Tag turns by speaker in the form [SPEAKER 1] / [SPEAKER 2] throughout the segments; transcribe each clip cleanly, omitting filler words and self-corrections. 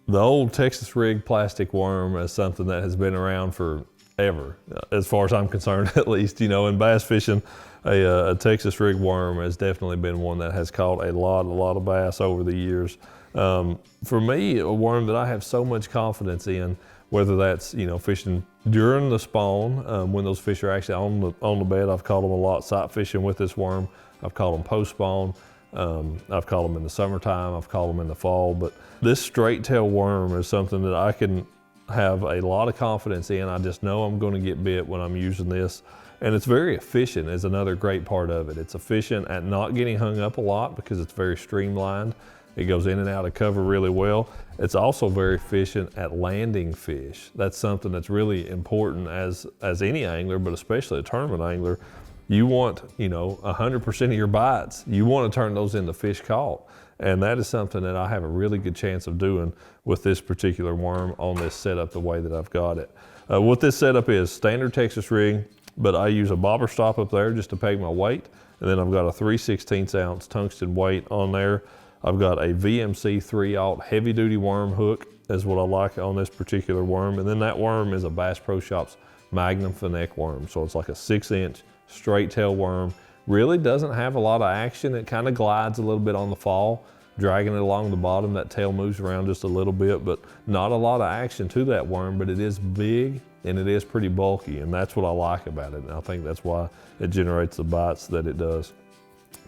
[SPEAKER 1] The old Texas rig plastic worm is something that has been around forever, as far as I'm concerned, at least. You know, in bass fishing, a Texas rig worm has definitely been one that has caught a lot of bass over the years. For me, a worm that I have so much confidence in, whether that's, you know, fishing during the spawn, when those fish are actually on the bed. I've caught them a lot sight fishing with this worm. I've caught them post spawn. I've caught them in the summertime. I've caught them in the fall. But this straight tail worm is something that I can have a lot of confidence in. I just know I'm going to get bit when I'm using this. And it's very efficient is another great part of it. It's efficient at not getting hung up a lot because it's very streamlined. It goes in and out of cover really well. It's also very efficient at landing fish. That's something that's really important as any angler, but especially a tournament angler. You want, you know, 100% of your bites, you want to turn those into fish caught. And that is something that I have a really good chance of doing with this particular worm on this setup the way that I've got it. What this setup is, standard Texas rig, but I use a bobber stop up there just to peg my weight. And then I've got a 3/16 ounce tungsten weight on there. I've got a VMC 3/0 heavy duty worm hook is what I like on this particular worm. And then that worm is a Bass Pro Shops Magnum Finesse worm. So it's like a 6-inch straight tail worm. Really doesn't have a lot of action. It kind of glides a little bit on the fall, dragging it along the bottom. That tail moves around just a little bit, but not a lot of action to that worm, but it is big and it is pretty bulky, and that's what I like about it. And I think that's why it generates the bites that it does.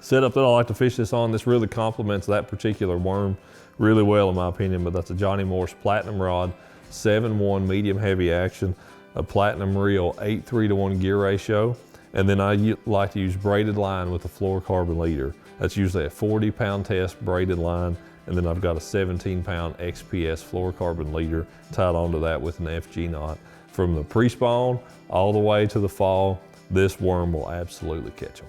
[SPEAKER 1] Setup that I like to fish this on, this really complements that particular worm really well in my opinion, but that's a Johnny Morse Platinum rod, 7-1 medium heavy action, a Platinum reel 8:3-to-1 gear ratio. And then I like to use braided line with a fluorocarbon leader. That's usually a 40-pound test braided line. And then I've got a 17-pound XPS fluorocarbon leader tied onto that with an FG knot. From the pre-spawn all the way to the fall, this worm will absolutely catch them.